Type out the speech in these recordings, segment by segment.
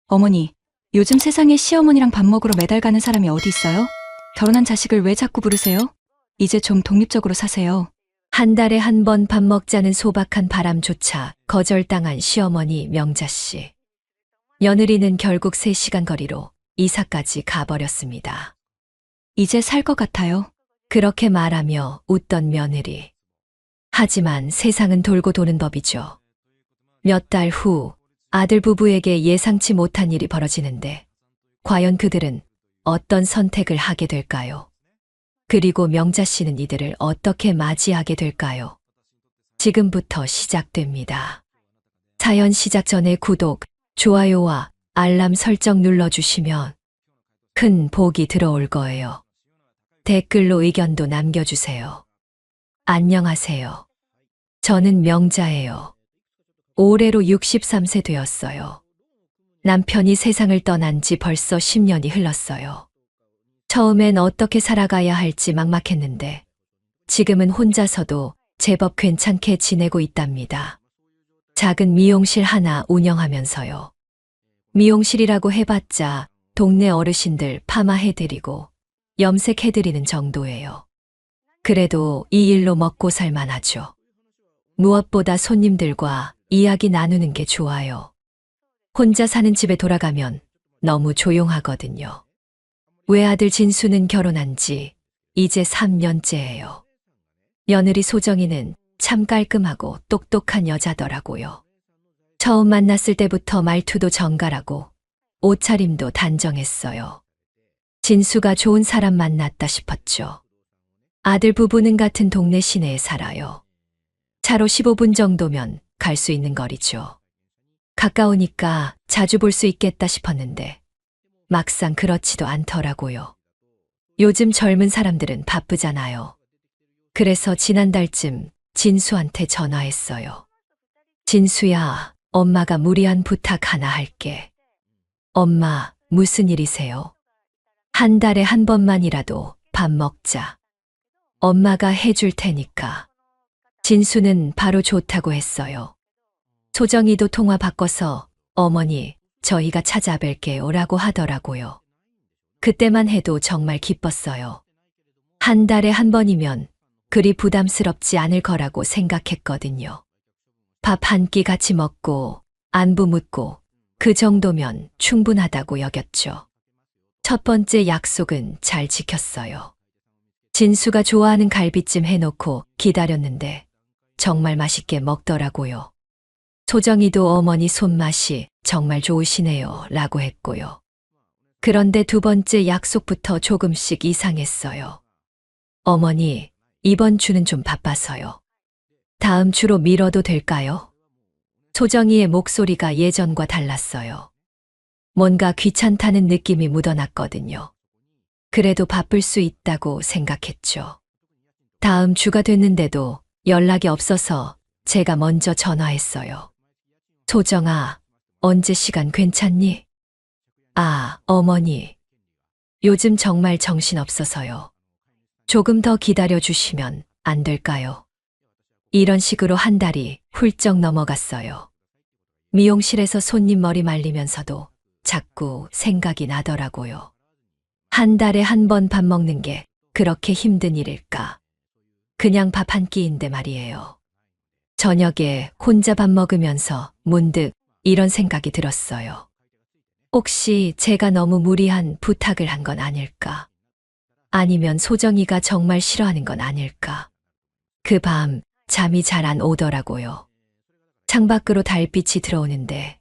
어머니, 요즘 세상에 시어머니랑 밥 먹으러 매달 가는 사람이 어디 있어요? 결혼한 자식을 왜 자꾸 부르세요? 이제 좀 독립적으로 사세요. 한 달에 한 번 밥 먹자는 소박한 바람조차 거절당한 시어머니 명자씨. 며느리는 결국 3시간 거리로 이사까지 가버렸습니다. 이제 살 것 같아요. 그렇게 말하며 웃던 며느리. 하지만 세상은 돌고 도는 법이죠. 몇 달 후 아들 부부에게 예상치 못한 일이 벌어지는데 과연 그들은 어떤 선택을 하게 될까요? 그리고 명자 씨는 이들을 어떻게 맞이하게 될까요? 지금부터 시작됩니다. 사연 시작 전에 구독, 좋아요와 알람 설정 눌러주시면 큰 복이 들어올 거예요. 댓글로 의견도 남겨주세요. 안녕하세요. 저는 명자예요. 올해로 63세 되었어요. 남편이 세상을 떠난 지 벌써 10년이 흘렀어요. 처음엔 어떻게 살아가야 할지 막막했는데 지금은 혼자서도 제법 괜찮게 지내고 있답니다. 작은 미용실 하나 운영하면서요. 미용실이라고 해봤자 동네 어르신들 파마해드리고 염색해드리는 정도예요. 그래도 이 일로 먹고 살만하죠. 무엇보다 손님들과 이야기 나누는 게 좋아요. 혼자 사는 집에 돌아가면 너무 조용하거든요. 외아들 진수는 결혼한 지 이제 3년째예요. 며느리 소정이는 참 깔끔하고 똑똑한 여자더라고요. 처음 만났을 때부터 말투도 정갈하고 옷차림도 단정했어요. 진수가 좋은 사람 만났다 싶었죠. 아들 부부는 같은 동네 시내에 살아요. 차로 15분 정도면 갈 수 있는 거리죠. 가까우니까 자주 볼 수 있겠다 싶었는데 막상 그렇지도 않더라고요. 요즘 젊은 사람들은 바쁘잖아요. 그래서 지난달쯤 진수한테 전화했어요. 진수야, 엄마가 무리한 부탁 하나 할게. 엄마, 무슨 일이세요? 한 달에 한 번만이라도 밥 먹자. 엄마가 해줄 테니까. 진수는 바로 좋다고 했어요. 소정이도 통화 바꿔서 어머니, 저희가 찾아뵐게요 라고 하더라고요. 그때만 해도 정말 기뻤어요. 한 달에 한 번이면 그리 부담스럽지 않을 거라고 생각했거든요. 밥 한 끼 같이 먹고 안부 묻고 그 정도면 충분하다고 여겼죠. 첫 번째 약속은 잘 지켰어요. 진수가 좋아하는 갈비찜 해놓고 기다렸는데 정말 맛있게 먹더라고요. 소정이도 어머니 손맛이 정말 좋으시네요 라고 했고요. 그런데 두 번째 약속부터 조금씩 이상했어요. 어머니, 이번 주는 좀 바빠서요. 다음 주로 미뤄도 될까요? 소정이의 목소리가 예전과 달랐어요. 뭔가 귀찮다는 느낌이 묻어났거든요. 그래도 바쁠 수 있다고 생각했죠. 다음 주가 됐는데도 연락이 없어서 제가 먼저 전화했어요. 소정아, 언제 시간 괜찮니? 아, 어머니. 요즘 정말 정신없어서요. 조금 더 기다려 주시면 안 될까요? 이런 식으로 한 달이 훌쩍 넘어갔어요. 미용실에서 손님 머리 말리면서도 자꾸 생각이 나더라고요. 한 달에 한 번 밥 먹는 게 그렇게 힘든 일일까? 그냥 밥 한 끼인데 말이에요. 저녁에 혼자 밥 먹으면서 문득 이런 생각이 들었어요. 혹시 제가 너무 무리한 부탁을 한 건 아닐까? 아니면 소정이가 정말 싫어하는 건 아닐까? 그 밤 잠이 잘 안 오더라고요. 창밖으로 달빛이 들어오는데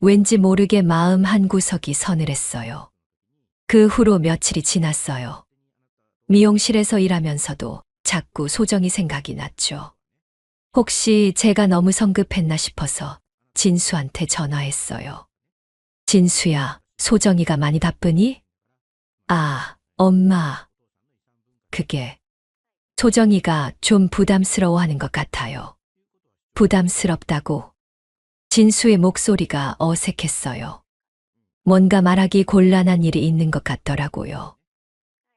왠지 모르게 마음 한구석이 서늘했어요. 그 후로 며칠이 지났어요. 미용실에서 일하면서도 자꾸 소정이 생각이 났죠. 혹시 제가 너무 성급했나 싶어서 진수한테 전화했어요. 진수야, 소정이가 많이 바쁘니? 아, 엄마. 그게 소정이가 좀 부담스러워하는 것 같아요. 부담스럽다고? 진수의 목소리가 어색했어요. 뭔가 말하기 곤란한 일이 있는 것 같더라고요.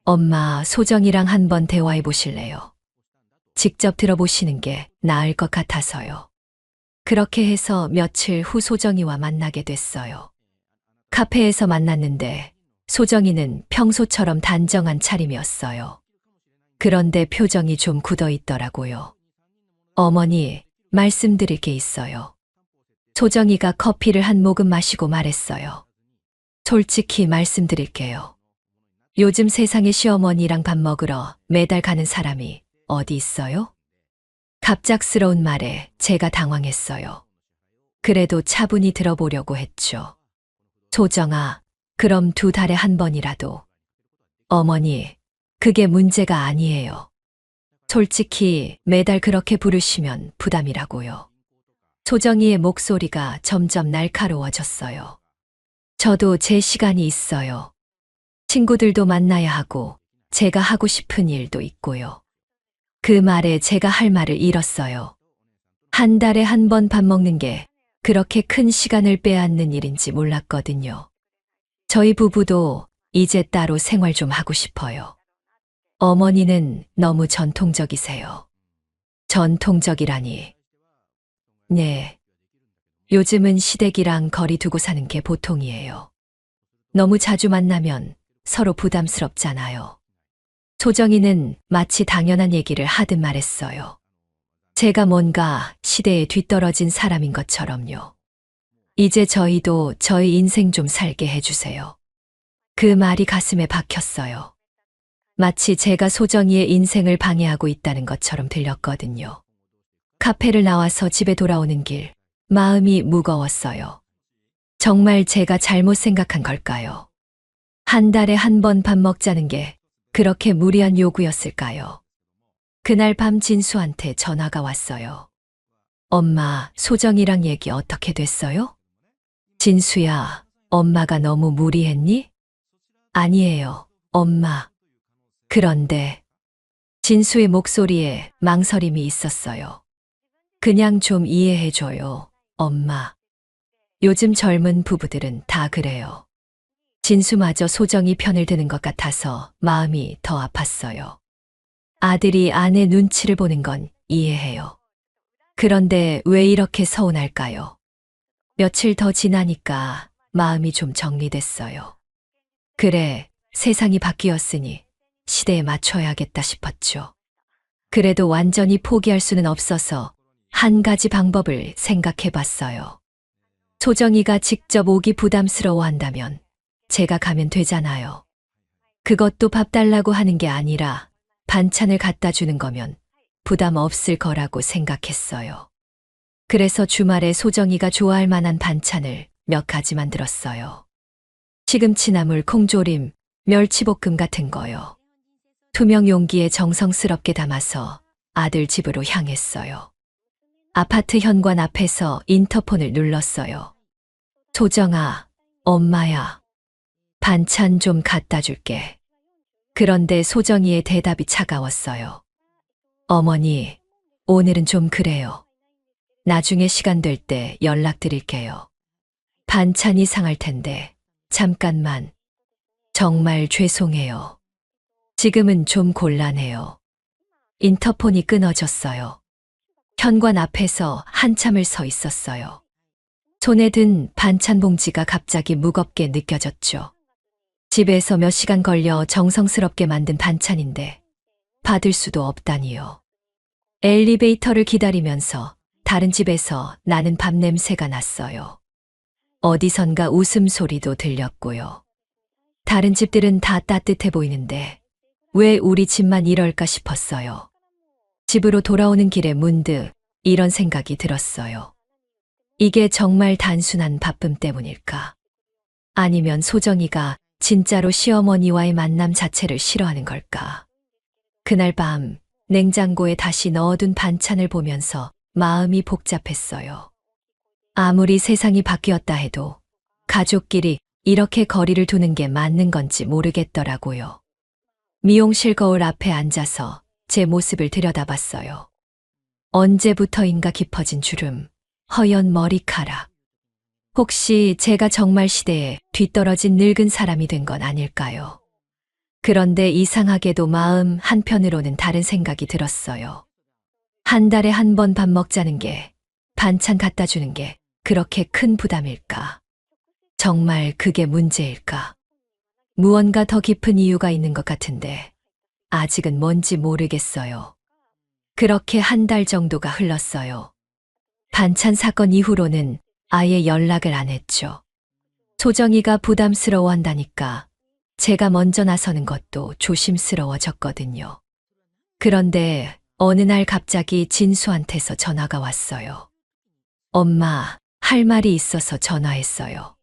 엄마, 소정이랑 한번 대화해 보실래요? 직접 들어보시는 게 나을 것 같아서요. 그렇게 해서 며칠 후 소정이와 만나게 됐어요. 카페에서 만났는데 소정이는 평소처럼 단정한 차림이었어요. 그런데 표정이 좀 굳어 있더라고요. 어머니, 말씀드릴 게 있어요. 소정이가 커피를 한 모금 마시고 말했어요. 솔직히 말씀드릴게요. 요즘 세상에 시어머니랑 밥 먹으러 매달 가는 사람이 어디 있어요? 갑작스러운 말에 제가 당황했어요. 그래도 차분히 들어보려고 했죠. 소정아, 그럼 2달에 한 번이라도. 어머니, 그게 문제가 아니에요. 솔직히 매달 그렇게 부르시면 부담이라고요. 소정이의 목소리가 점점 날카로워졌어요. 저도 제 시간이 있어요. 친구들도 만나야 하고 제가 하고 싶은 일도 있고요. 그 말에 제가 할 말을 잃었어요. 한 달에 한 번 밥 먹는 게 그렇게 큰 시간을 빼앗는 일인지 몰랐거든요. 저희 부부도 이제 따로 생활 좀 하고 싶어요. 어머니는 너무 전통적이세요. 전통적이라니. 네. 요즘은 시댁이랑 거리 두고 사는 게 보통이에요. 너무 자주 만나면 서로 부담스럽잖아요. 소정이는 마치 당연한 얘기를 하듯 말했어요. 제가 뭔가 시대에 뒤떨어진 사람인 것처럼요. 이제 저희도 저희 인생 좀 살게 해주세요. 그 말이 가슴에 박혔어요. 마치 제가 소정이의 인생을 방해하고 있다는 것처럼 들렸거든요. 카페를 나와서 집에 돌아오는 길, 마음이 무거웠어요. 정말 제가 잘못 생각한 걸까요? 한 달에 한 번 밥 먹자는 게 그렇게 무리한 요구였을까요? 그날 밤 진수한테 전화가 왔어요. 엄마, 소정이랑 얘기 어떻게 됐어요? 진수야, 엄마가 너무 무리했니? 아니에요, 엄마. 그런데 진수의 목소리에 망설임이 있었어요. 그냥 좀 이해해줘요, 엄마. 요즘 젊은 부부들은 다 그래요. 진수마저 소정이 편을 드는 것 같아서 마음이 더 아팠어요. 아들이 아내 눈치를 보는 건 이해해요. 그런데 왜 이렇게 서운할까요? 며칠 더 지나니까 마음이 좀 정리됐어요. 그래, 세상이 바뀌었으니 시대에 맞춰야겠다 싶었죠. 그래도 완전히 포기할 수는 없어서 한 가지 방법을 생각해 봤어요. 소정이가 직접 오기 부담스러워 한다면 제가 가면 되잖아요. 그것도 밥 달라고 하는 게 아니라 반찬을 갖다 주는 거면 부담 없을 거라고 생각했어요. 그래서 주말에 소정이가 좋아할 만한 반찬을 몇 가지 만들었어요. 시금치나물, 콩조림, 멸치볶음 같은 거요. 투명 용기에 정성스럽게 담아서 아들 집으로 향했어요. 아파트 현관 앞에서 인터폰을 눌렀어요. 소정아, 엄마야. 반찬 좀 갖다 줄게. 그런데 소정이의 대답이 차가웠어요. 어머니, 오늘은 좀 그래요. 나중에 시간 될 때 연락드릴게요. 반찬이 상할 텐데, 잠깐만. 정말 죄송해요. 지금은 좀 곤란해요. 인터폰이 끊어졌어요. 현관 앞에서 한참을 서 있었어요. 손에 든 반찬 봉지가 갑자기 무겁게 느껴졌죠. 집에서 몇 시간 걸려 정성스럽게 만든 반찬인데 받을 수도 없다니요. 엘리베이터를 기다리면서 다른 집에서 나는 밥 냄새가 났어요. 어디선가 웃음소리도 들렸고요. 다른 집들은 다 따뜻해 보이는데 왜 우리 집만 이럴까 싶었어요. 집으로 돌아오는 길에 문득 이런 생각이 들었어요. 이게 정말 단순한 바쁨 때문일까? 아니면 소정이가 진짜로 시어머니와의 만남 자체를 싫어하는 걸까? 그날 밤 냉장고에 다시 넣어둔 반찬을 보면서 마음이 복잡했어요. 아무리 세상이 바뀌었다 해도 가족끼리 이렇게 거리를 두는 게 맞는 건지 모르겠더라고요. 미용실 거울 앞에 앉아서 제 모습을 들여다봤어요. 언제부터인가 깊어진 주름, 허연 머리카락. 혹시 제가 정말 시대에 뒤떨어진 늙은 사람이 된 건 아닐까요? 그런데 이상하게도 마음 한편으로는 다른 생각이 들었어요. 한 달에 한 번 밥 먹자는 게, 반찬 갖다 주는 게 그렇게 큰 부담일까? 정말 그게 문제일까? 무언가 더 깊은 이유가 있는 것 같은데 아직은 뭔지 모르겠어요. 그렇게 한 달 정도가 흘렀어요. 반찬 사건 이후로는 아예 연락을 안 했죠. 소정이가 부담스러워한다니까 제가 먼저 나서는 것도 조심스러워졌거든요. 그런데 어느 날 갑자기 진수한테서 전화가 왔어요. 엄마, 할 말이 있어서 전화했어요.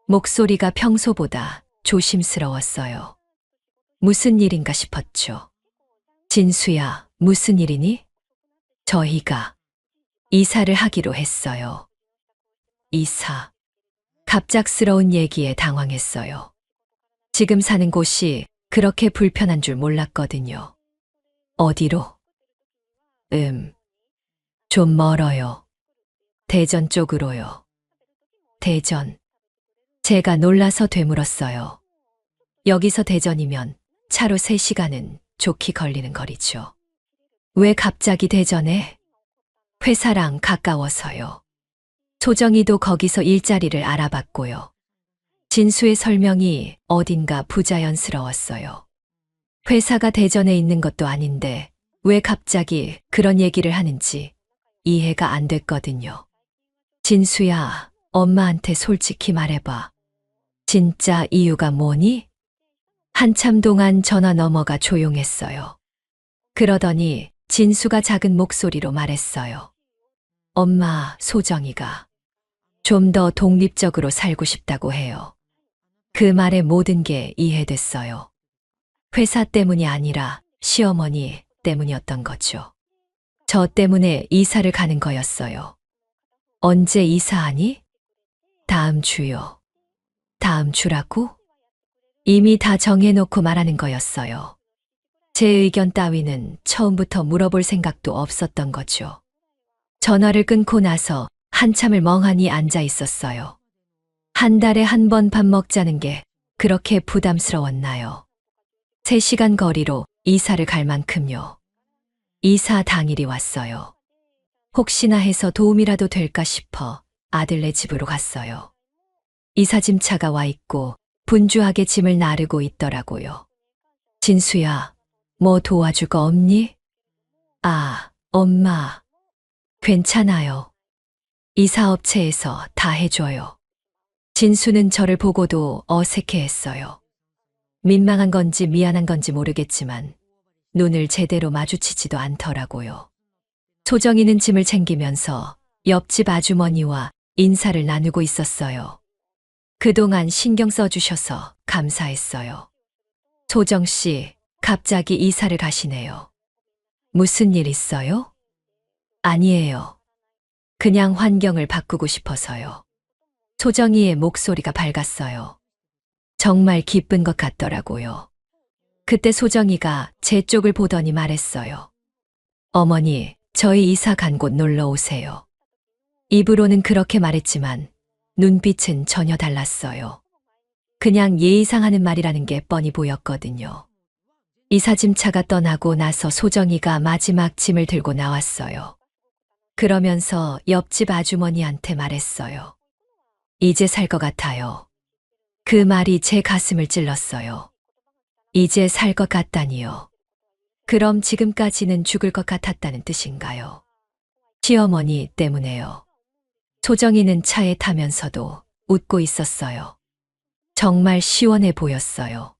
목소리가 평소보다 조심스러웠어요. 무슨 일인가 싶었죠. 진수야, 무슨 일이니? 저희가 이사를 하기로 했어요. 이사. 갑작스러운 얘기에 당황했어요. 지금 사는 곳이 그렇게 불편한 줄 몰랐거든요. 어디로? 좀 멀어요. 대전 쪽으로요. 대전. 제가 놀라서 되물었어요. 여기서 대전이면 차로 3시간은 좋게 걸리는 거리죠. 왜 갑자기 대전에? 회사랑 가까워서요. 소정이도 거기서 일자리를 알아봤고요. 진수의 설명이 어딘가 부자연스러웠어요. 회사가 대전에 있는 것도 아닌데 왜 갑자기 그런 얘기를 하는지 이해가 안 됐거든요. 진수야, 엄마한테 솔직히 말해봐. 진짜 이유가 뭐니? 한참 동안 전화 너머가 조용했어요. 그러더니 진수가 작은 목소리로 말했어요. 엄마, 소정이가 좀 더 독립적으로 살고 싶다고 해요. 그 말에 모든 게 이해됐어요. 회사 때문이 아니라 시어머니 때문이었던 거죠. 저 때문에 이사를 가는 거였어요. 언제 이사하니? 다음 주요. 다음 주라고? 이미 다 정해놓고 말하는 거였어요. 제 의견 따위는 처음부터 물어볼 생각도 없었던 거죠. 전화를 끊고 나서 한참을 멍하니 앉아 있었어요. 한 달에 한 번 밥 먹자는 게 그렇게 부담스러웠나요? 3시간 거리로 이사를 갈 만큼요. 이사 당일이 왔어요. 혹시나 해서 도움이라도 될까 싶어 아들네 집으로 갔어요. 이사짐차가 와 있고 분주하게 짐을 나르고 있더라고요. 진수야, 뭐 도와줄 거 없니? 아, 엄마. 괜찮아요. 이사업체에서 다 해줘요. 진수는 저를 보고도 어색해했어요. 민망한 건지 미안한 건지 모르겠지만 눈을 제대로 마주치지도 않더라고요. 소정이는 짐을 챙기면서 옆집 아주머니와 인사를 나누고 있었어요. 그동안 신경 써주셔서 감사했어요. 소정 씨, 갑자기 이사를 가시네요. 무슨 일 있어요? 아니에요. 그냥 환경을 바꾸고 싶어서요. 소정이의 목소리가 밝았어요. 정말 기쁜 것 같더라고요. 그때 소정이가 제 쪽을 보더니 말했어요. 어머니, 저희 이사 간 곳 놀러 오세요. 입으로는 그렇게 말했지만 눈빛은 전혀 달랐어요. 그냥 예의상 하는 말이라는 게 뻔히 보였거든요. 이사짐차가 떠나고 나서 소정이가 마지막 짐을 들고 나왔어요. 그러면서 옆집 아주머니한테 말했어요. 이제 살 것 같아요. 그 말이 제 가슴을 찔렀어요. 이제 살 것 같다니요. 그럼 지금까지는 죽을 것 같았다는 뜻인가요? 시어머니 때문에요. 소정이는 차에 타면서도 웃고 있었어요. 정말 시원해 보였어요.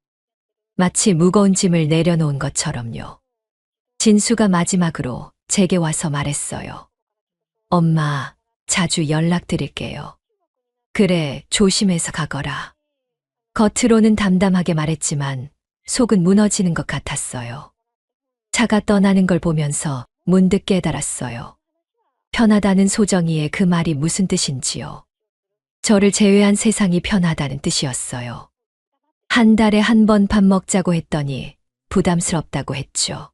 마치 무거운 짐을 내려놓은 것처럼요. 진수가 마지막으로 제게 와서 말했어요. 엄마, 자주 연락드릴게요. 그래, 조심해서 가거라. 겉으로는 담담하게 말했지만 속은 무너지는 것 같았어요. 차가 떠나는 걸 보면서 문득 깨달았어요. 편하다는 소정이의 그 말이 무슨 뜻인지요. 저를 제외한 세상이 편하다는 뜻이었어요. 한 달에 한 번 밥 먹자고 했더니 부담스럽다고 했죠.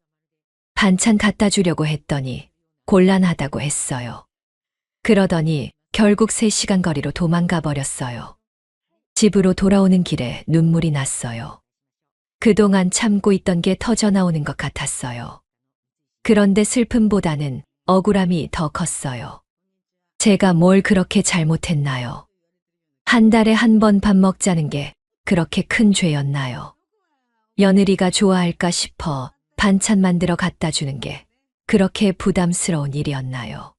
반찬 갖다 주려고 했더니 곤란하다고 했어요. 그러더니 결국 3시간 거리로 도망가 버렸어요. 집으로 돌아오는 길에 눈물이 났어요. 그동안 참고 있던 게 터져나오는 것 같았어요. 그런데 슬픔보다는 억울함이 더 컸어요. 제가 뭘 그렇게 잘못했나요? 한 달에 한 번 밥 먹자는 게 그렇게 큰 죄였나요? 며느리가 좋아할까 싶어 반찬 만들어 갖다 주는 게 그렇게 부담스러운 일이었나요?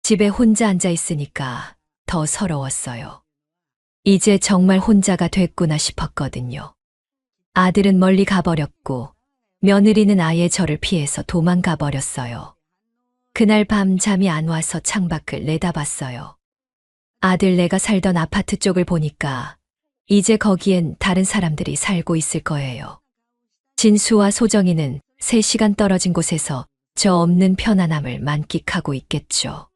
집에 혼자 앉아 있으니까 더 서러웠어요. 이제 정말 혼자가 됐구나 싶었거든요. 아들은 멀리 가버렸고 며느리는 아예 저를 피해서 도망가 버렸어요. 그날 밤 잠이 안 와서 창밖을 내다봤어요. 아들 내가 살던 아파트 쪽을 보니까 이제 거기엔 다른 사람들이 살고 있을 거예요. 진수와 소정이는 3시간 떨어진 곳에서 저 없는 편안함을 만끽하고 있겠죠.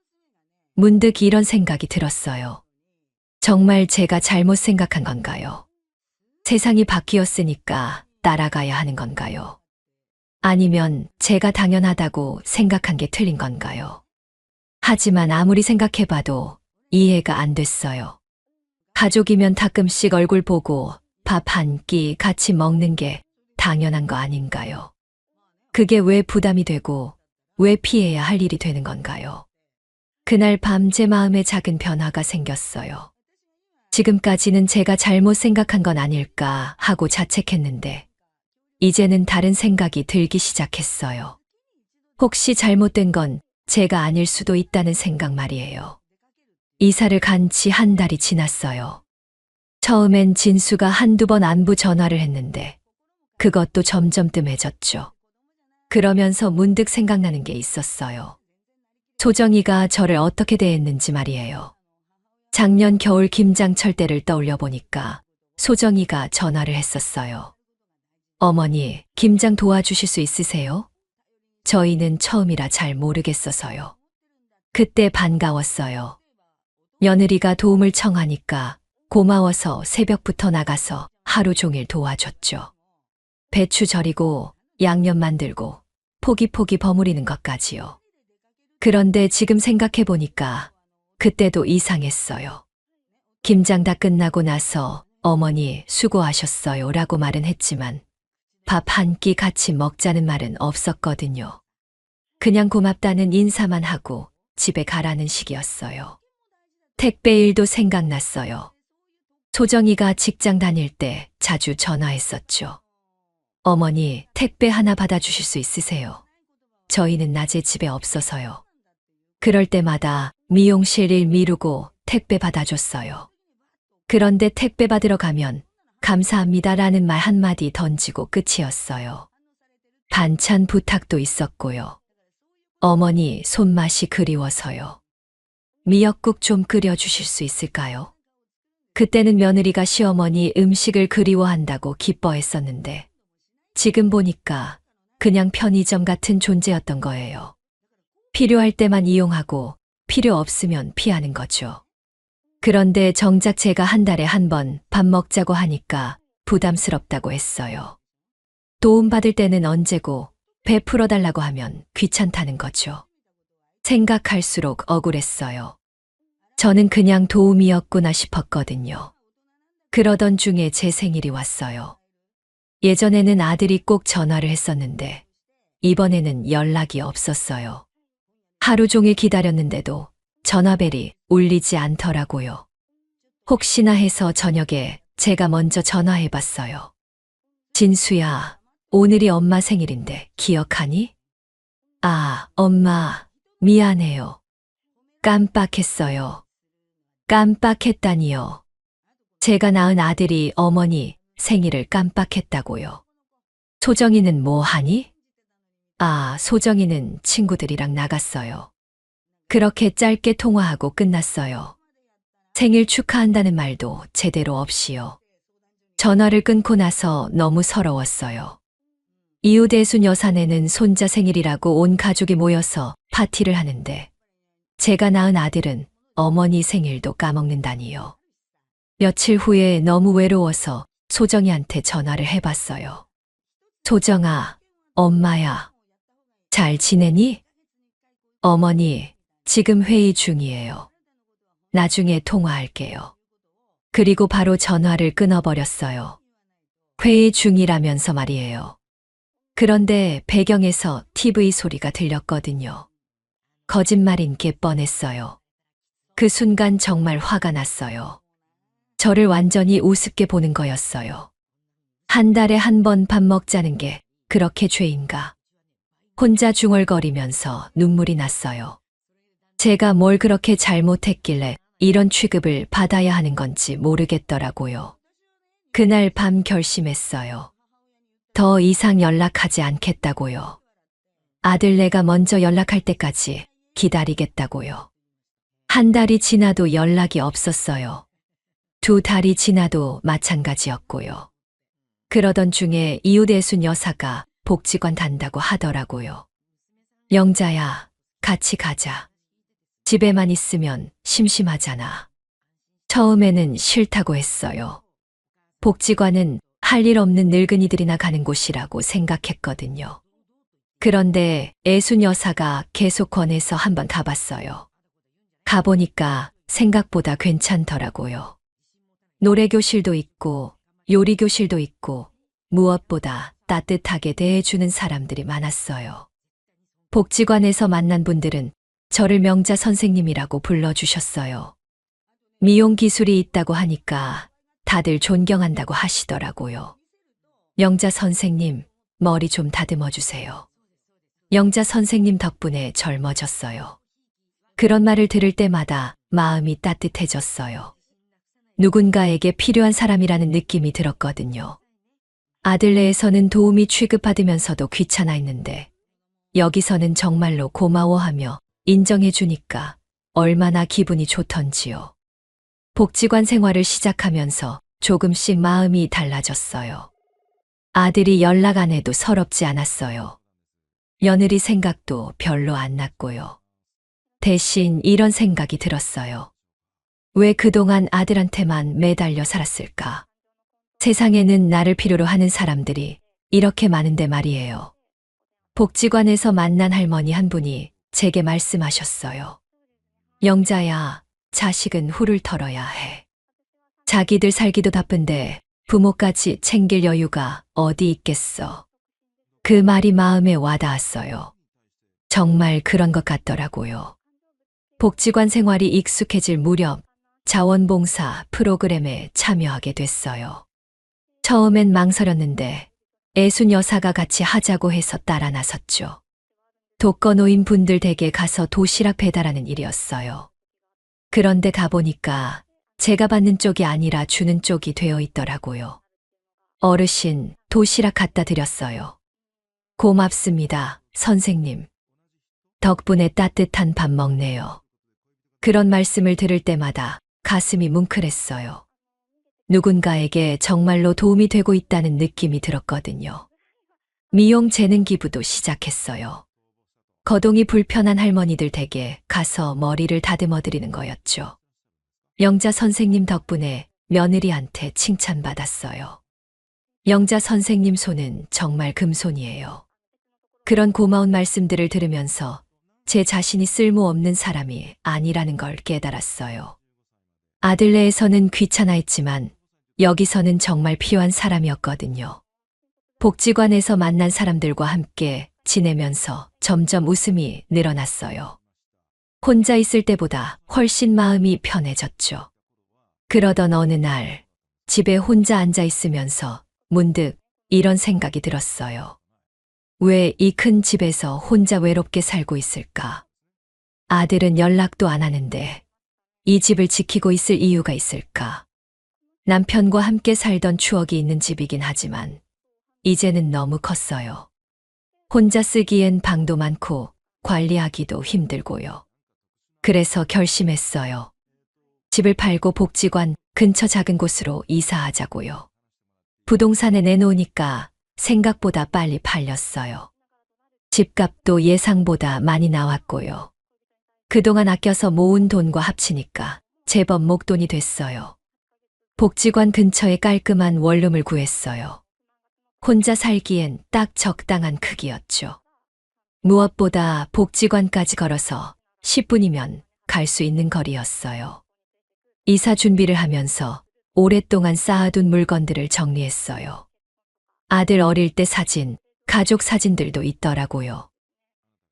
문득 이런 생각이 들었어요. 정말 제가 잘못 생각한 건가요? 세상이 바뀌었으니까 따라가야 하는 건가요? 아니면 제가 당연하다고 생각한 게 틀린 건가요? 하지만 아무리 생각해봐도 이해가 안 됐어요. 가족이면 가끔씩 얼굴 보고 밥 한 끼 같이 먹는 게 당연한 거 아닌가요? 그게 왜 부담이 되고 왜 피해야 할 일이 되는 건가요? 그날 밤 제 마음에 작은 변화가 생겼어요. 지금까지는 제가 잘못 생각한 건 아닐까 하고 자책했는데 이제는 다른 생각이 들기 시작했어요. 혹시 잘못된 건 제가 아닐 수도 있다는 생각 말이에요. 이사를 간 지 한 달이 지났어요. 처음엔 진수가 한두 번 안부 전화를 했는데 그것도 점점 뜸해졌죠. 그러면서 문득 생각나는 게 있었어요. 소정이가 저를 어떻게 대했는지 말이에요. 작년 겨울 김장철 때를 떠올려 보니까 소정이가 전화를 했었어요. 어머니, 김장 도와주실 수 있으세요? 저희는 처음이라 잘 모르겠어서요. 그때 반가웠어요. 며느리가 도움을 청하니까 고마워서 새벽부터 나가서 하루 종일 도와줬죠. 배추 절이고 양념 만들고 포기포기 버무리는 것까지요. 그런데 지금 생각해 보니까 그때도 이상했어요. 김장 다 끝나고 나서 어머니 수고하셨어요 라고 말은 했지만 밥 한 끼 같이 먹자는 말은 없었거든요. 그냥 고맙다는 인사만 하고 집에 가라는 식이었어요. 택배 일도 생각났어요. 소정이가 직장 다닐 때 자주 전화했었죠. 어머니, 택배 하나 받아주실 수 있으세요? 저희는 낮에 집에 없어서요. 그럴 때마다 미용실 일 미루고 택배 받아줬어요. 그런데 택배 받으러 가면 감사합니다라는 말 한마디 던지고 끝이었어요. 반찬 부탁도 있었고요. 어머니 손맛이 그리워서요. 미역국 좀 끓여주실 수 있을까요? 그때는 며느리가 시어머니 음식을 그리워한다고 기뻐했었는데 지금 보니까 그냥 편의점 같은 존재였던 거예요. 필요할 때만 이용하고 필요 없으면 피하는 거죠. 그런데 정작 제가 한 달에 한 번 밥 먹자고 하니까 부담스럽다고 했어요. 도움받을 때는 언제고 베풀어 달라고 하면 귀찮다는 거죠. 생각할수록 억울했어요. 저는 그냥 도움이었구나 싶었거든요. 그러던 중에 제 생일이 왔어요. 예전에는 아들이 꼭 전화를 했었는데 이번에는 연락이 없었어요. 하루 종일 기다렸는데도 전화벨이 울리지 않더라고요. 혹시나 해서 저녁에 제가 먼저 전화해봤어요. 진수야, 오늘이 엄마 생일인데 기억하니? 아, 엄마, 미안해요. 깜빡했어요. 깜빡했다니요. 제가 낳은 아들이 어머니 생일을 깜빡했다고요. 소정이는 뭐 하니? 아, 소정이는 친구들이랑 나갔어요. 그렇게 짧게 통화하고 끝났어요. 생일 축하한다는 말도 제대로 없이요. 전화를 끊고 나서 너무 서러웠어요. 이웃 애순 여사네는 손자 생일이라고 온 가족이 모여서 파티를 하는데 제가 낳은 아들은 어머니 생일도 까먹는다니요. 며칠 후에 너무 외로워서 소정이한테 전화를 해봤어요. 소정아, 엄마야. 잘 지내니? 어머니, 지금 회의 중이에요. 나중에 통화할게요. 그리고 바로 전화를 끊어버렸어요. 회의 중이라면서 말이에요. 그런데 배경에서 TV 소리가 들렸거든요. 거짓말인 게 뻔했어요. 그 순간 정말 화가 났어요. 저를 완전히 우습게 보는 거였어요. 한 달에 한 번 밥 먹자는 게 그렇게 죄인가? 혼자 중얼거리면서 눈물이 났어요. 제가 뭘 그렇게 잘못했길래 이런 취급을 받아야 하는 건지 모르겠더라고요. 그날 밤 결심했어요. 더 이상 연락하지 않겠다고요. 아들네가 먼저 연락할 때까지 기다리겠다고요. 한 달이 지나도 연락이 없었어요. 두 달이 지나도 마찬가지였고요. 그러던 중에 이웃 애순 여사가 복지관 단다고 하더라고요. 영자야, 같이 가자. 집에만 있으면 심심하잖아. 처음에는 싫다고 했어요. 복지관은 할 일 없는 늙은이들이나 가는 곳이라고 생각했거든요. 그런데 애순 여사가 계속 권해서 한번 가봤어요. 가보니까 생각보다 괜찮더라고요. 노래교실도 있고 요리교실도 있고 무엇보다 따뜻하게 대해주는 사람들이 많았어요. 복지관에서 만난 분들은 저를 명자 선생님이라고 불러주셨어요. 미용 기술이 있다고 하니까 다들 존경한다고 하시더라고요. 영자 선생님, 머리 좀 다듬어 주세요. 영자 선생님 덕분에 젊어졌어요. 그런 말을 들을 때마다 마음이 따뜻해졌어요. 누군가에게 필요한 사람이라는 느낌이 들었거든요. 아들네에서는 도움이 취급받으면서도 귀찮아했는데 여기서는 정말로 고마워하며 인정해주니까 얼마나 기분이 좋던지요. 복지관 생활을 시작하면서 조금씩 마음이 달라졌어요. 아들이 연락 안 해도 서럽지 않았어요. 며느리 생각도 별로 안 났고요. 대신 이런 생각이 들었어요. 왜 그동안 아들한테만 매달려 살았을까? 세상에는 나를 필요로 하는 사람들이 이렇게 많은데 말이에요. 복지관에서 만난 할머니 한 분이 제게 말씀하셨어요. 영자야, 자식은 후를 털어야 해. 자기들 살기도 바쁜데 부모까지 챙길 여유가 어디 있겠어. 그 말이 마음에 와닿았어요. 정말 그런 것 같더라고요. 복지관 생활이 익숙해질 무렵 자원봉사 프로그램에 참여하게 됐어요. 처음엔 망설였는데 애순 여사가 같이 하자고 해서 따라 나섰죠. 독거노인 분들 댁에 가서 도시락 배달하는 일이었어요. 그런데 가보니까 제가 받는 쪽이 아니라 주는 쪽이 되어 있더라고요. 어르신, 도시락 갖다 드렸어요. 고맙습니다, 선생님. 덕분에 따뜻한 밥 먹네요. 그런 말씀을 들을 때마다 가슴이 뭉클했어요. 누군가에게 정말로 도움이 되고 있다는 느낌이 들었거든요. 미용 재능 기부도 시작했어요. 거동이 불편한 할머니들 댁에 가서 머리를 다듬어 드리는 거였죠. 영자 선생님 덕분에 며느리한테 칭찬받았어요. 영자 선생님 손은 정말 금손이에요. 그런 고마운 말씀들을 들으면서 제 자신이 쓸모없는 사람이 아니라는 걸 깨달았어요. 아들네에서는 귀찮아했지만 여기서는 정말 필요한 사람이었거든요. 복지관에서 만난 사람들과 함께 지내면서 점점 웃음이 늘어났어요. 혼자 있을 때보다 훨씬 마음이 편해졌죠. 그러던 어느 날 집에 혼자 앉아 있으면서 문득 이런 생각이 들었어요. 왜 이 큰 집에서 혼자 외롭게 살고 있을까? 아들은 연락도 안 하는데 이 집을 지키고 있을 이유가 있을까? 남편과 함께 살던 추억이 있는 집이긴 하지만 이제는 너무 컸어요. 혼자 쓰기엔 방도 많고 관리하기도 힘들고요. 그래서 결심했어요. 집을 팔고 복지관 근처 작은 곳으로 이사하자고요. 부동산에 내놓으니까 생각보다 빨리 팔렸어요. 집값도 예상보다 많이 나왔고요. 그동안 아껴서 모은 돈과 합치니까 제법 목돈이 됐어요. 복지관 근처에 깔끔한 원룸을 구했어요. 혼자 살기엔 딱 적당한 크기였죠. 무엇보다 복지관까지 걸어서 10분이면 갈 수 있는 거리였어요. 이사 준비를 하면서 오랫동안 쌓아둔 물건들을 정리했어요. 아들 어릴 때 사진, 가족 사진들도 있더라고요.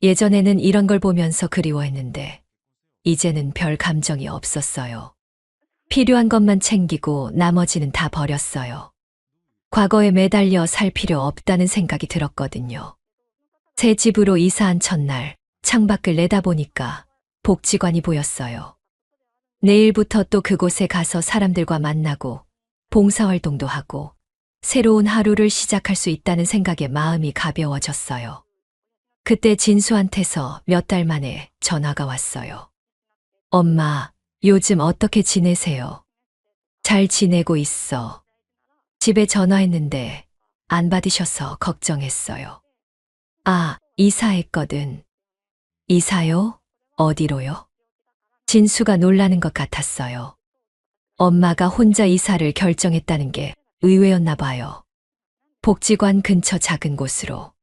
예전에는 이런 걸 보면서 그리워했는데 이제는 별 감정이 없었어요. 필요한 것만 챙기고 나머지는 다 버렸어요. 과거에 매달려 살 필요 없다는 생각이 들었거든요. 새 집으로 이사한 첫날 창밖을 내다보니까 복지관이 보였어요. 내일부터 또 그곳에 가서 사람들과 만나고 봉사활동도 하고 새로운 하루를 시작할 수 있다는 생각에 마음이 가벼워졌어요. 그때 진수한테서 몇 달 만에 전화가 왔어요. 엄마, 요즘 어떻게 지내세요? 잘 지내고 있어. 집에 전화했는데 안 받으셔서 걱정했어요. 아, 이사했거든. 이사요? 어디로요? 진수가 놀라는 것 같았어요. 엄마가 혼자 이사를 결정했다는 게 의외였나 봐요. 복지관 근처 작은 곳으로.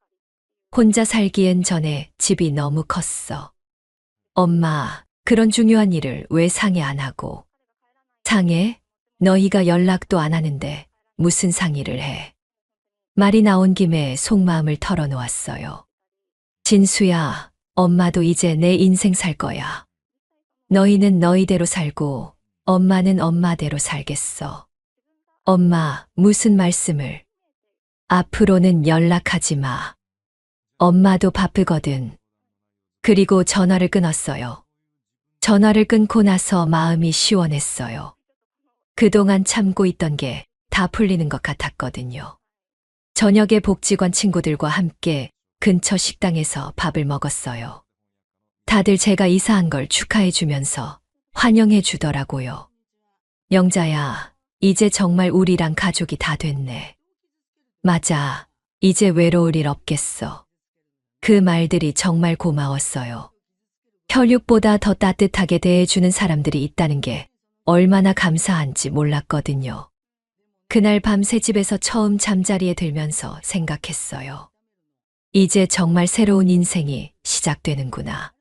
혼자 살기엔 전에 집이 너무 컸어. 엄마, 그런 중요한 일을 왜 상의 안 하고? 상의? 너희가 연락도 안 하는데 무슨 상의를 해? 말이 나온 김에 속마음을 털어놓았어요. 진수야, 엄마도 이제 내 인생 살 거야. 너희는 너희대로 살고 엄마는 엄마대로 살겠어. 엄마, 무슨 말씀을? 앞으로는 연락하지 마. 엄마도 바쁘거든. 그리고 전화를 끊었어요. 전화를 끊고 나서 마음이 시원했어요. 그동안 참고 있던 게 다 풀리는 것 같았거든요. 저녁에 복지관 친구들과 함께 근처 식당에서 밥을 먹었어요. 다들 제가 이사한 걸 축하해 주면서 환영해 주더라고요. 영자야, 이제 정말 우리랑 가족이 다 됐네. 맞아, 이제 외로울 일 없겠어. 그 말들이 정말 고마웠어요. 혈육보다 더 따뜻하게 대해주는 사람들이 있다는 게 얼마나 감사한지 몰랐거든요. 그날 밤새 집에서 처음 잠자리에 들면서 생각했어요. 이제 정말 새로운 인생이 시작되는구나.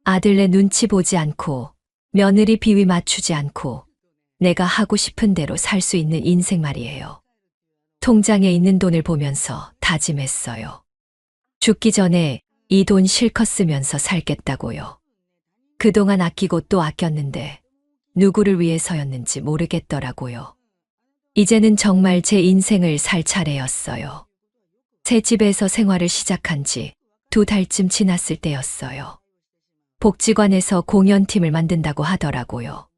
아들네 눈치 보지 않고 며느리 비위 맞추지 않고 내가 하고 싶은 대로 살 수 있는 인생 말이에요. 통장에 있는 돈을 보면서 다짐했어요. 죽기 전에 이 돈 실컷 쓰면서 살겠다고요. 그동안 아끼고 또 아꼈는데 누구를 위해서였는지 모르겠더라고요. 이제는 정말 제 인생을 살 차례였어요. 새 집에서 생활을 시작한 지 2달쯤 지났을 때였어요. 복지관에서 공연팀을 만든다고 하더라고요.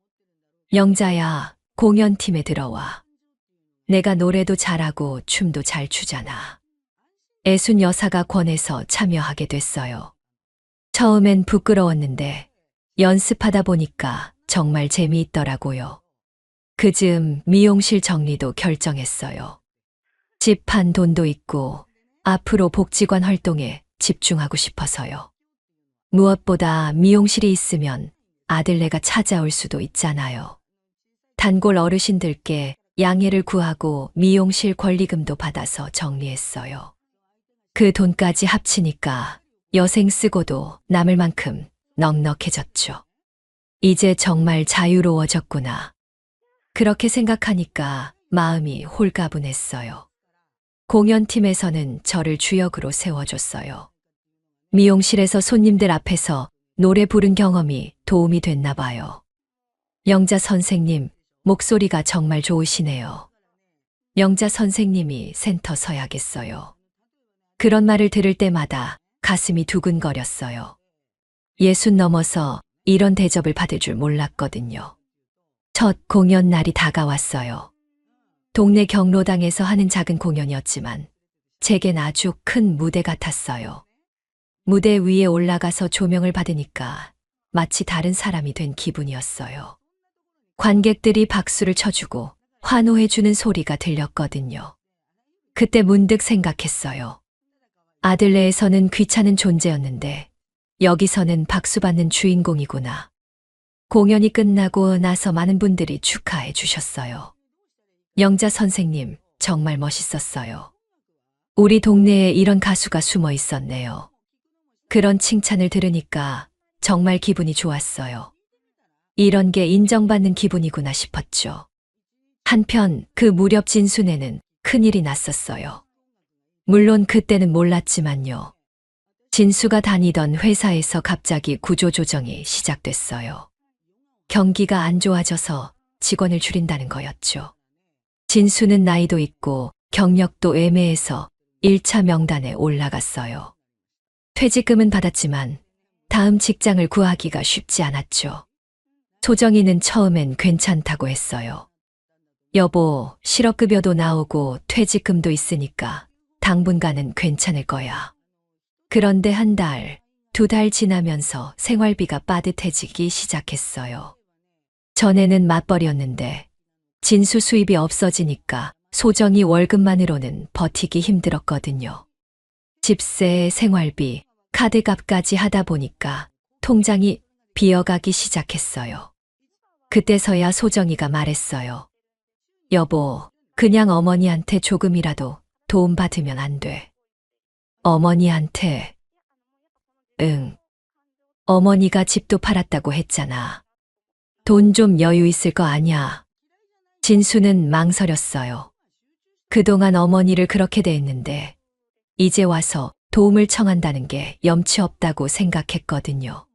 영자야, 공연팀에 들어와. 내가 노래도 잘하고 춤도 잘 추잖아. 애순 여사가 권해서 참여하게 됐어요. 처음엔 부끄러웠는데 연습하다 보니까 정말 재미있더라고요. 그즈음 미용실 정리도 결정했어요. 집 판 돈도 있고 앞으로 복지관 활동에 집중하고 싶어서요. 무엇보다 미용실이 있으면 아들네가 찾아올 수도 있잖아요. 단골 어르신들께 양해를 구하고 미용실 권리금도 받아서 정리했어요. 그 돈까지 합치니까 여생 쓰고도 남을 만큼 넉넉해졌죠. 이제 정말 자유로워졌구나. 그렇게 생각하니까 마음이 홀가분했어요. 공연팀에서는 저를 주역으로 세워줬어요. 미용실에서 손님들 앞에서 노래 부른 경험이 도움이 됐나 봐요. 영자 선생님, 목소리가 정말 좋으시네요. 영자 선생님이 센터 서야겠어요. 그런 말을 들을 때마다 가슴이 두근거렸어요. 60 넘어서 이런 대접을 받을 줄 몰랐거든요. 첫 공연 날이 다가왔어요. 동네 경로당에서 하는 작은 공연이었지만 제겐 아주 큰 무대 같았어요. 무대 위에 올라가서 조명을 받으니까 마치 다른 사람이 된 기분이었어요. 관객들이 박수를 쳐주고 환호해주는 소리가 들렸거든요. 그때 문득 생각했어요. 아들네에서는 귀찮은 존재였는데 여기서는 박수받는 주인공이구나. 공연이 끝나고 나서 많은 분들이 축하해 주셨어요. 영자 선생님, 정말 멋있었어요. 우리 동네에 이런 가수가 숨어 있었네요. 그런 칭찬을 들으니까 정말 기분이 좋았어요. 이런 게 인정받는 기분이구나 싶었죠. 한편 그 무렵 진순에는 큰일이 났었어요. 물론 그때는 몰랐지만요. 진수가 다니던 회사에서 갑자기 구조조정이 시작됐어요. 경기가 안 좋아져서 직원을 줄인다는 거였죠. 진수는 나이도 있고 경력도 애매해서 1차 명단에 올라갔어요. 퇴직금은 받았지만 다음 직장을 구하기가 쉽지 않았죠. 소정이는 처음엔 괜찮다고 했어요. 여보, 실업급여도 나오고 퇴직금도 있으니까 당분간은 괜찮을 거야. 그런데 한 달, 2달 지나면서 생활비가 빠듯해지기 시작했어요. 전에는 맞벌이였는데 진수 수입이 없어지니까 소정이 월급만으로는 버티기 힘들었거든요. 집세, 생활비, 카드값까지 하다 보니까 통장이 비어가기 시작했어요. 그때서야 소정이가 말했어요. 여보, 그냥 어머니한테 조금이라도 도움 받으면 안 돼. 어머니한테? 응. 어머니가 집도 팔았다고 했잖아. 돈 좀 여유 있을 거 아냐. 진수는 망설였어요. 그동안 어머니를 그렇게 대했는데 이제 와서 도움을 청한다는 게 염치 없다고 생각했거든요.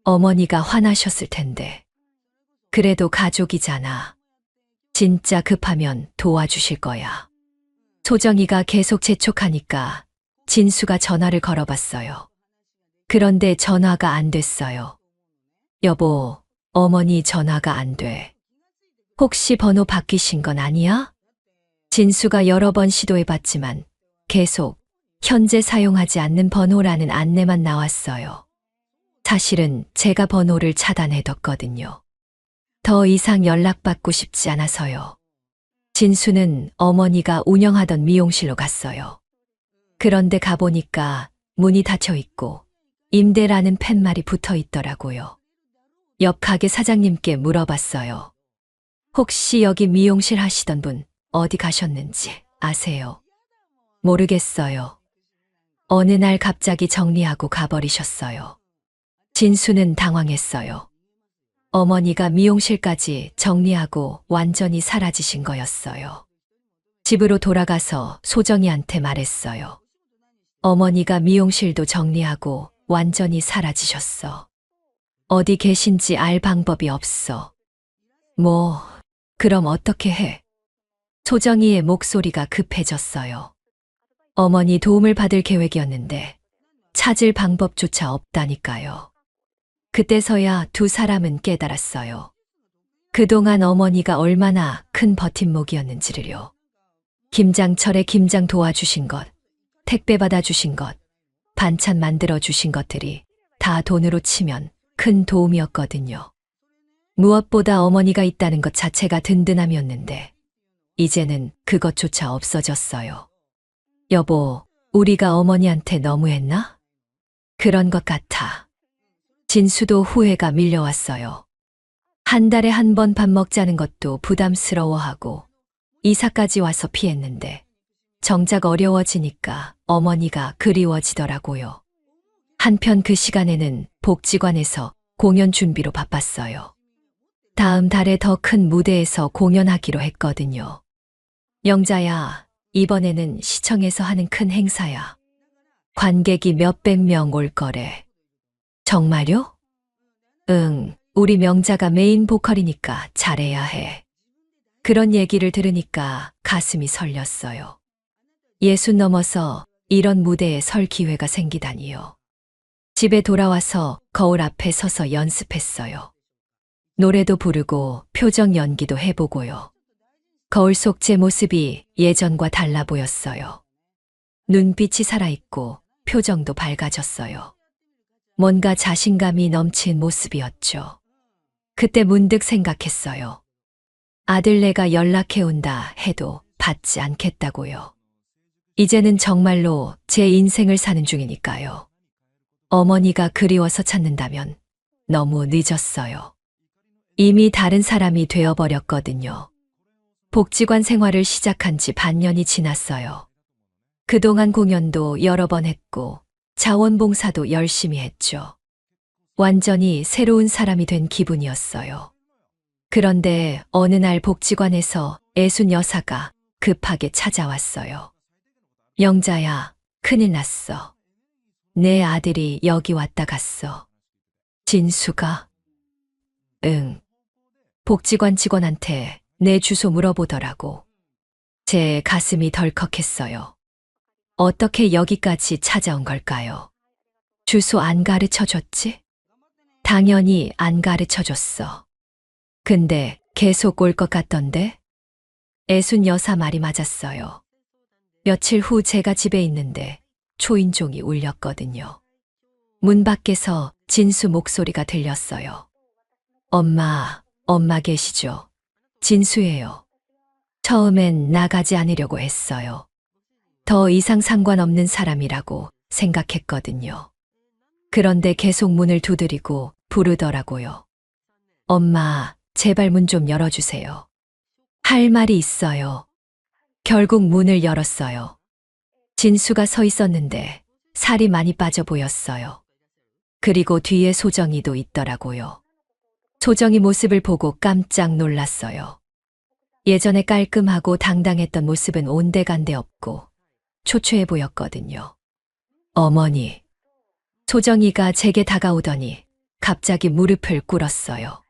어머니가 화나셨을 텐데. 그래도 가족이잖아. 진짜 급하면 도와주실 거야. 소정이가 계속 재촉하니까 진수가 전화를 걸어봤어요. 그런데 전화가 안 됐어요. 여보, 어머니 전화가 안 돼. 혹시 번호 바뀌신 건 아니야? 진수가 여러 번 시도해봤지만 계속 현재 사용하지 않는 번호라는 안내만 나왔어요. 사실은 제가 번호를 차단해뒀거든요. 더 이상 연락받고 싶지 않아서요. 진수는 어머니가 운영하던 미용실로 갔어요. 그런데 가보니까 문이 닫혀 있고 임대라는 팻말이 붙어 있더라고요. 옆 가게 사장님께 물어봤어요. 혹시 여기 미용실 하시던 분 어디 가셨는지 아세요? 모르겠어요. 어느 날 갑자기 정리하고 가버리셨어요. 진수는 당황했어요. 어머니가 미용실까지 정리하고 완전히 사라지신 거였어요. 집으로 돌아가서 소정이한테 말했어요. 어머니가 미용실도 정리하고 완전히 사라지셨어. 어디 계신지 알 방법이 없어. 뭐, 그럼 어떻게 해? 소정이의 목소리가 급해졌어요. 어머니 도움을 받을 계획이었는데 찾을 방법조차 없다니까요. 그때서야 두 사람은 깨달았어요. 그동안 어머니가 얼마나 큰 버팀목이었는지를요. 김장철에 김장 도와주신 것, 택배 받아주신 것, 반찬 만들어주신 것들이 다 돈으로 치면 큰 도움이었거든요. 무엇보다 어머니가 있다는 것 자체가 든든함이었는데 이제는 그것조차 없어졌어요. 여보, 우리가 어머니한테 너무했나? 그런 것 같아. 진수도 후회가 밀려왔어요. 한 달에 한 번 밥 먹자는 것도 부담스러워하고 이사까지 와서 피했는데 정작 어려워지니까 어머니가 그리워지더라고요. 한편 그 시간에는 복지관에서 공연 준비로 바빴어요. 다음 달에 더 큰 무대에서 공연하기로 했거든요. 영자야, 이번에는 시청에서 하는 큰 행사야. 관객이 몇백 명 올 거래. 정말요? 응, 우리 명자가 메인 보컬이니까 잘해야 해. 그런 얘기를 들으니까 가슴이 설렸어요. 60 넘어서 이런 무대에 설 기회가 생기다니요. 집에 돌아와서 거울 앞에 서서 연습했어요. 노래도 부르고 표정 연기도 해보고요. 거울 속 제 모습이 예전과 달라 보였어요. 눈빛이 살아있고 표정도 밝아졌어요. 뭔가 자신감이 넘친 모습이었죠. 그때 문득 생각했어요. 아들네가 연락해온다 해도 받지 않겠다고요. 이제는 정말로 제 인생을 사는 중이니까요. 어머니가 그리워서 찾는다면 너무 늦었어요. 이미 다른 사람이 되어버렸거든요. 복지관 생활을 시작한 지 반년이 지났어요. 그동안 공연도 여러 번 했고 자원봉사도 열심히 했죠. 완전히 새로운 사람이 된 기분이었어요. 그런데 어느 날 복지관에서 애순 여사가 급하게 찾아왔어요. 영자야, 큰일 났어. 내 아들이 여기 왔다 갔어. 진수가? 응. 복지관 직원한테 내 주소 물어보더라고. 제 가슴이 덜컥했어요. 어떻게 여기까지 찾아온 걸까요? 주소 안 가르쳐 줬지? 당연히 안 가르쳐 줬어. 근데 계속 올 것 같던데? 애순 여사 말이 맞았어요. 며칠 후 제가 집에 있는데 초인종이 울렸거든요. 문 밖에서 진수 목소리가 들렸어요. 엄마 계시죠? 진수예요. 처음엔 나가지 않으려고 했어요. 더 이상 상관없는 사람이라고 생각했거든요. 그런데 계속 문을 두드리고 부르더라고요. 엄마, 제발 문 좀 열어주세요. 할 말이 있어요. 결국 문을 열었어요. 진수가 서 있었는데 살이 많이 빠져 보였어요. 그리고 뒤에 소정이도 있더라고요. 소정이 모습을 보고 깜짝 놀랐어요. 예전에 깔끔하고 당당했던 모습은 온데간데 없고 초췌해 보였거든요. 어머니. 소정이가 제게 다가오더니 갑자기 무릎을 꿇었어요.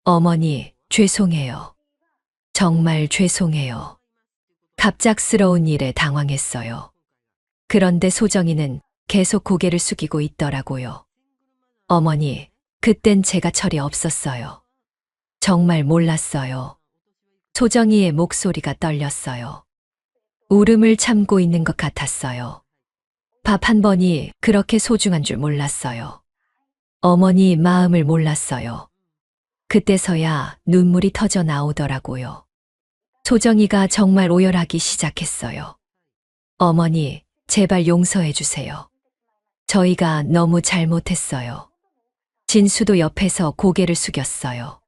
어머니, 죄송해요. 정말 죄송해요. 갑작스러운 일에 당황했어요. 그런데 소정이는 계속 고개를 숙이고 있더라고요. 어머니, 그땐 제가 철이 없었어요. 정말 몰랐어요. 소정이의 목소리가 떨렸어요. 울음을 참고 있는 것 같았어요. 밥 한 번이 그렇게 소중한 줄 몰랐어요. 어머니 마음을 몰랐어요. 그때서야 눈물이 터져 나오더라고요. 소정이가 정말 오열하기 시작했어요. 어머니, 제발 용서해 주세요. 저희가 너무 잘못했어요. 진수도 옆에서 고개를 숙였어요.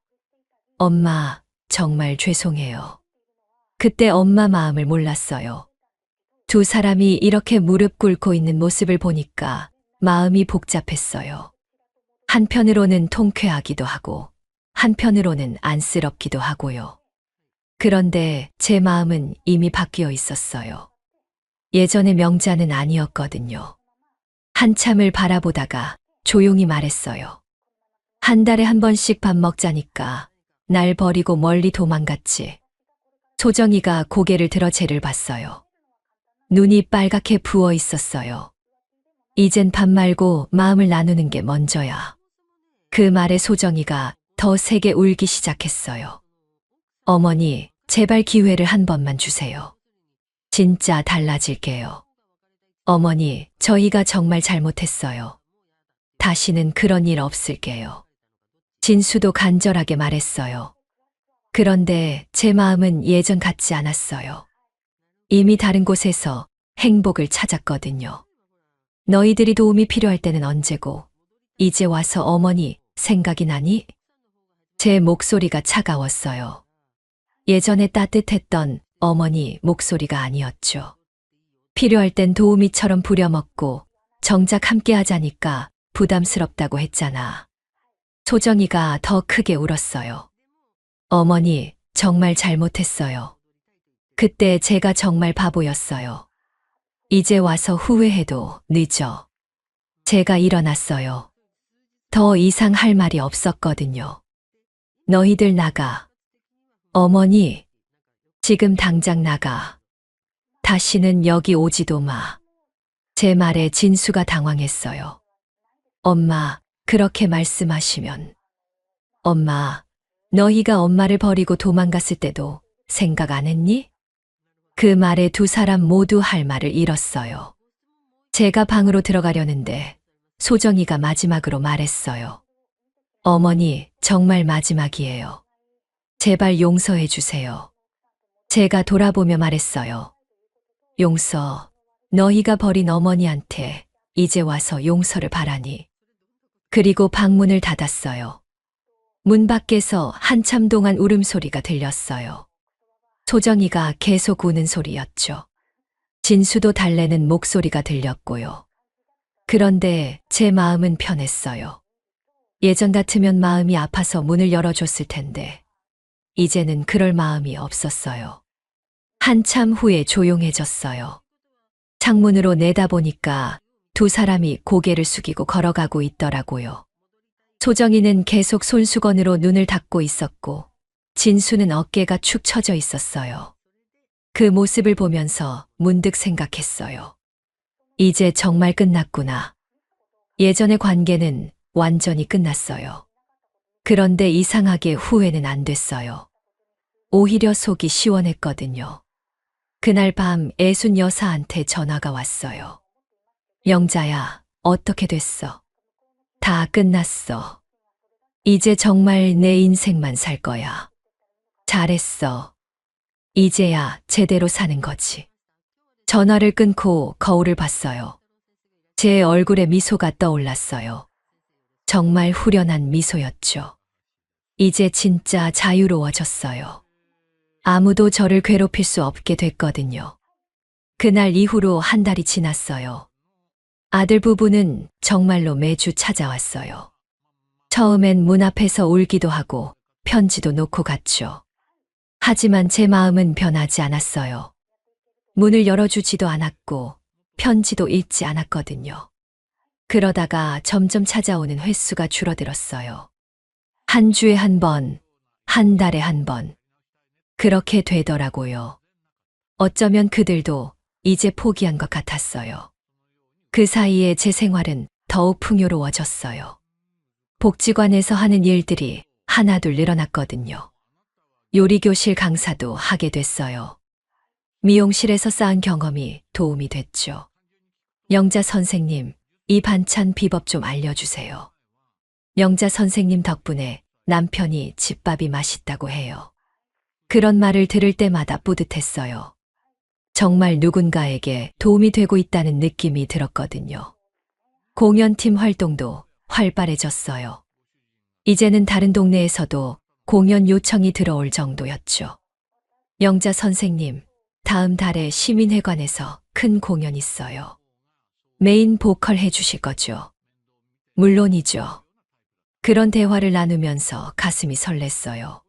엄마, 정말 죄송해요. 그때 엄마 마음을 몰랐어요. 두 사람이 이렇게 무릎 꿇고 있는 모습을 보니까 마음이 복잡했어요. 한편으로는 통쾌하기도 하고, 한편으로는 안쓰럽기도 하고요. 그런데 제 마음은 이미 바뀌어 있었어요. 예전의 명자는 아니었거든요. 한참을 바라보다가 조용히 말했어요. 한 달에 한 번씩 밥 먹자니까 날 버리고 멀리 도망갔지. 소정이가 고개를 들어 쟤를 봤어요. 눈이 빨갛게 부어 있었어요. 이젠 밥 말고 마음을 나누는 게 먼저야. 그 말에 소정이가 더 세게 울기 시작했어요. 어머니, 제발 기회를 한 번만 주세요. 진짜 달라질게요. 어머니, 저희가 정말 잘못했어요. 다시는 그런 일 없을게요. 진수도 간절하게 말했어요. 그런데 제 마음은 예전 같지 않았어요. 이미 다른 곳에서 행복을 찾았거든요. 너희들이 도움이 필요할 때는 언제고, 이제 와서 어머니 생각이 나니? 제 목소리가 차가웠어요. 예전에 따뜻했던 어머니 목소리가 아니었죠. 필요할 땐 도우미처럼 부려먹고 정작 함께 하자니까 부담스럽다고 했잖아. 소정이가 더 크게 울었어요. 어머니, 정말 잘못했어요. 그때 제가 정말 바보였어요. 이제 와서 후회해도 늦어. 제가 일어났어요. 더 이상 할 말이 없었거든요. 너희들 나가. 어머니, 지금 당장 나가. 다시는 여기 오지도 마. 제 말에 진수가 당황했어요. 엄마, 그렇게 말씀하시면. 엄마, 너희가 엄마를 버리고 도망갔을 때도 생각 안 했니? 그 말에 두 사람 모두 할 말을 잃었어요. 제가 방으로 들어가려는데 소정이가 마지막으로 말했어요. 어머니, 정말 마지막이에요. 제발 용서해 주세요. 제가 돌아보며 말했어요. 용서, 너희가 버린 어머니한테 이제 와서 용서를 바라니. 그리고 방문을 닫았어요. 문 밖에서 한참 동안 울음소리가 들렸어요. 소정이가 계속 우는 소리였죠. 진수도 달래는 목소리가 들렸고요. 그런데 제 마음은 편했어요. 예전 같으면 마음이 아파서 문을 열어줬을 텐데, 이제는 그럴 마음이 없었어요. 한참 후에 조용해졌어요. 창문으로 내다보니까 두 사람이 고개를 숙이고 걸어가고 있더라고요. 소정이는 계속 손수건으로 눈을 닦고 있었고, 진수는 어깨가 축 처져 있었어요. 그 모습을 보면서 문득 생각했어요. 이제 정말 끝났구나. 예전의 관계는 완전히 끝났어요. 그런데 이상하게 후회는 안 됐어요. 오히려 속이 시원했거든요. 그날 밤 애순 여사한테 전화가 왔어요. 영자야, 어떻게 됐어? 다 끝났어. 이제 정말 내 인생만 살 거야. 잘했어. 이제야 제대로 사는 거지. 전화를 끊고 거울을 봤어요. 제 얼굴에 미소가 떠올랐어요. 정말 후련한 미소였죠. 이제 진짜 자유로워졌어요. 아무도 저를 괴롭힐 수 없게 됐거든요. 그날 이후로 한 달이 지났어요. 아들 부부는 정말로 매주 찾아왔어요. 처음엔 문 앞에서 울기도 하고 편지도 놓고 갔죠. 하지만 제 마음은 변하지 않았어요. 문을 열어주지도 않았고 편지도 읽지 않았거든요. 그러다가 점점 찾아오는 횟수가 줄어들었어요. 한 주에 한 번, 한 달에 한 번. 그렇게 되더라고요. 어쩌면 그들도 이제 포기한 것 같았어요. 그 사이에 제 생활은 더욱 풍요로워졌어요. 복지관에서 하는 일들이 하나둘 늘어났거든요. 요리교실 강사도 하게 됐어요. 미용실에서 쌓은 경험이 도움이 됐죠. 영자 선생님, 이 반찬 비법 좀 알려주세요. 영자 선생님 덕분에 남편이 집밥이 맛있다고 해요. 그런 말을 들을 때마다 뿌듯했어요. 정말 누군가에게 도움이 되고 있다는 느낌이 들었거든요. 공연팀 활동도 활발해졌어요. 이제는 다른 동네에서도 공연 요청이 들어올 정도였죠. 영자 선생님, 다음 달에 시민회관에서 큰 공연 있어요. 메인 보컬 해주실 거죠? 물론이죠. 그런 대화를 나누면서 가슴이 설렜어요.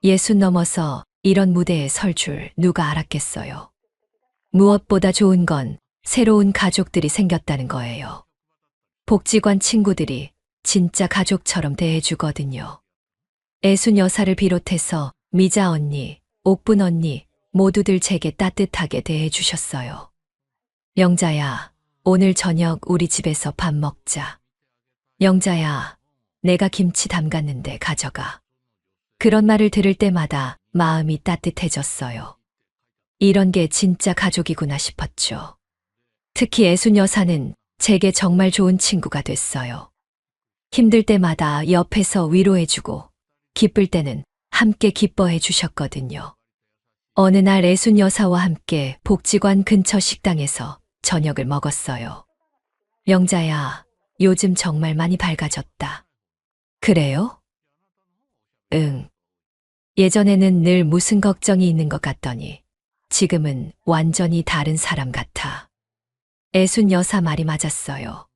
60 넘어서 이런 무대에 설 줄 누가 알았겠어요. 무엇보다 좋은 건 새로운 가족들이 생겼다는 거예요. 복지관 친구들이 진짜 가족처럼 대해주거든요. 애순 여사를 비롯해서 미자 언니, 옥분 언니 모두들 제게 따뜻하게 대해주셨어요. 영자야, 오늘 저녁 우리 집에서 밥 먹자. 영자야, 내가 김치 담갔는데 가져가. 그런 말을 들을 때마다 마음이 따뜻해졌어요. 이런 게 진짜 가족이구나 싶었죠. 특히 애순 여사는 제게 정말 좋은 친구가 됐어요. 힘들 때마다 옆에서 위로해주고 기쁠 때는 함께 기뻐해 주셨거든요. 어느 날 애순 여사와 함께 복지관 근처 식당에서 저녁을 먹었어요. 영자야, 요즘 정말 많이 밝아졌다. 그래요? 응. 예전에는 늘 무슨 걱정이 있는 것 같더니 지금은 완전히 다른 사람 같아. 애순 여사 말이 맞았어요.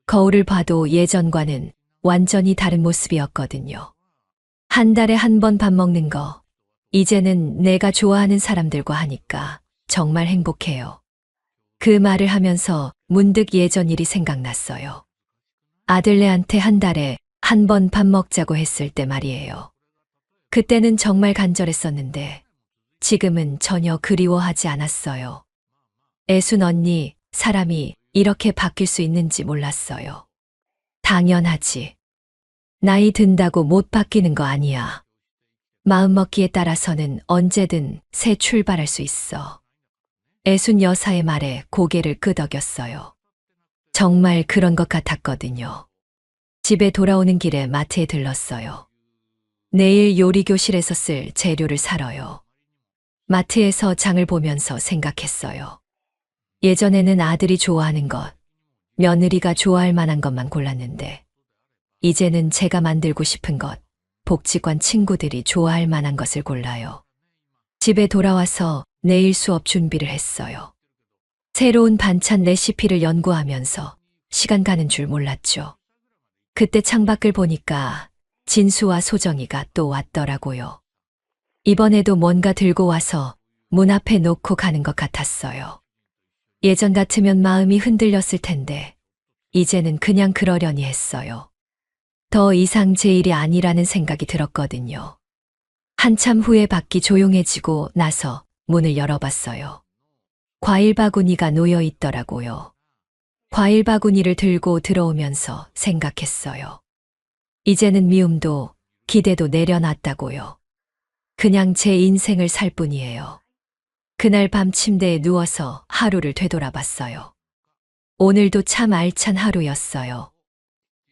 거울을 봐도 예전과는 완전히 다른 모습이었거든요. 한 달에 한 번 밥 먹는 거, 이제는 내가 좋아하는 사람들과 하니까 정말 행복해요. 그 말을 하면서 문득 예전 일이 생각났어요. 아들네한테 한 달에 한 번 밥 먹자고 했을 때 말이에요. 그때는 정말 간절했었는데 지금은 전혀 그리워하지 않았어요. 애순 언니, 사람이 이렇게 바뀔 수 있는지 몰랐어요. 당연하지. 나이 든다고 못 바뀌는 거 아니야. 마음먹기에 따라서는 언제든 새 출발할 수 있어. 애순 여사의 말에 고개를 끄덕였어요. 정말 그런 것 같았거든요. 집에 돌아오는 길에 마트에 들렀어요. 내일 요리교실에서 쓸 재료를 사러요. 마트에서 장을 보면서 생각했어요. 예전에는 아들이 좋아하는 것, 며느리가 좋아할 만한 것만 골랐는데 이제는 제가 만들고 싶은 것, 복지관 친구들이 좋아할 만한 것을 골라요. 집에 돌아와서 내일 수업 준비를 했어요. 새로운 반찬 레시피를 연구하면서 시간 가는 줄 몰랐죠. 그때 창밖을 보니까 진수와 소정이가 또 왔더라고요. 이번에도 뭔가 들고 와서 문 앞에 놓고 가는 것 같았어요. 예전 같으면 마음이 흔들렸을 텐데 이제는 그냥 그러려니 했어요. 더 이상 제 일이 아니라는 생각이 들었거든요. 한참 후에 밖이 조용해지고 나서 문을 열어봤어요. 과일 바구니가 놓여 있더라고요. 과일 바구니를 들고 들어오면서 생각했어요. 이제는 미움도 기대도 내려놨다고요. 그냥 제 인생을 살 뿐이에요. 그날 밤 침대에 누워서 하루를 되돌아봤어요. 오늘도 참 알찬 하루였어요.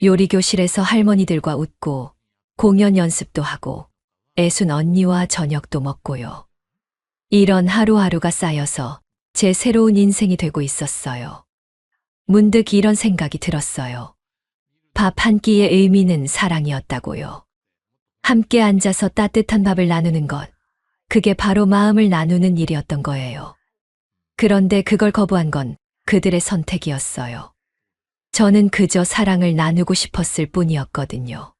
요리교실에서 할머니들과 웃고 공연 연습도 하고 애순 언니와 저녁도 먹고요. 이런 하루하루가 쌓여서 제 새로운 인생이 되고 있었어요. 문득 이런 생각이 들었어요. 밥 한 끼의 의미는 사랑이었다고요. 함께 앉아서 따뜻한 밥을 나누는 것, 그게 바로 마음을 나누는 일이었던 거예요. 그런데 그걸 거부한 건 그들의 선택이었어요. 저는 그저 사랑을 나누고 싶었을 뿐이었거든요.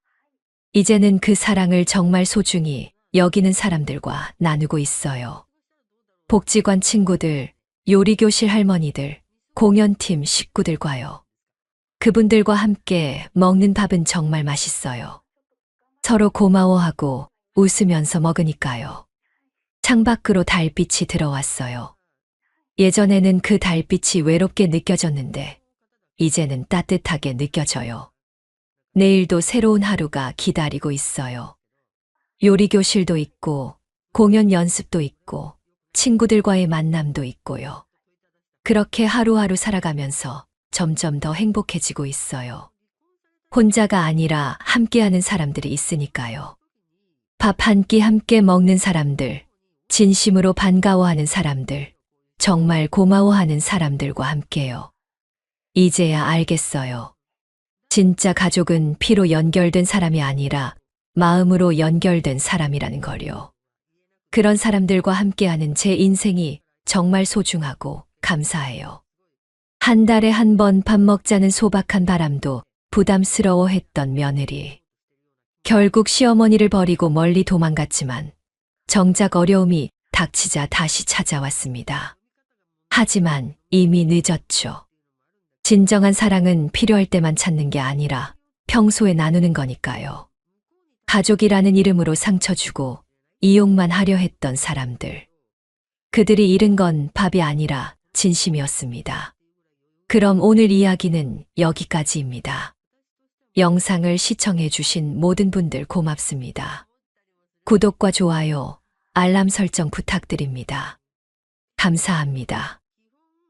이제는 그 사랑을 정말 소중히 여기는 사람들과 나누고 있어요. 복지관 친구들, 요리교실 할머니들, 공연팀 식구들과요. 그분들과 함께 먹는 밥은 정말 맛있어요. 서로 고마워하고 웃으면서 먹으니까요. 창밖으로 달빛이 들어왔어요. 예전에는 그 달빛이 외롭게 느껴졌는데 이제는 따뜻하게 느껴져요. 내일도 새로운 하루가 기다리고 있어요. 요리교실도 있고 공연 연습도 있고 친구들과의 만남도 있고요. 그렇게 하루하루 살아가면서 점점 더 행복해지고 있어요. 혼자가 아니라 함께하는 사람들이 있으니까요. 밥 한 끼 함께 먹는 사람들, 진심으로 반가워하는 사람들, 정말 고마워하는 사람들과 함께요. 이제야 알겠어요. 진짜 가족은 피로 연결된 사람이 아니라 마음으로 연결된 사람이라는 걸요. 그런 사람들과 함께하는 제 인생이 정말 소중하고 감사해요. 한 달에 한 번 밥 먹자는 소박한 바람도 부담스러워했던 며느리. 결국 시어머니를 버리고 멀리 도망갔지만 정작 어려움이 닥치자 다시 찾아왔습니다. 하지만 이미 늦었죠. 진정한 사랑은 필요할 때만 찾는 게 아니라 평소에 나누는 거니까요. 가족이라는 이름으로 상처 주고 이용만 하려 했던 사람들. 그들이 잃은 건 밥이 아니라 진심이었습니다. 그럼 오늘 이야기는 여기까지입니다. 영상을 시청해 주신 모든 분들 고맙습니다. 구독과 좋아요, 알람 설정 부탁드립니다. 감사합니다.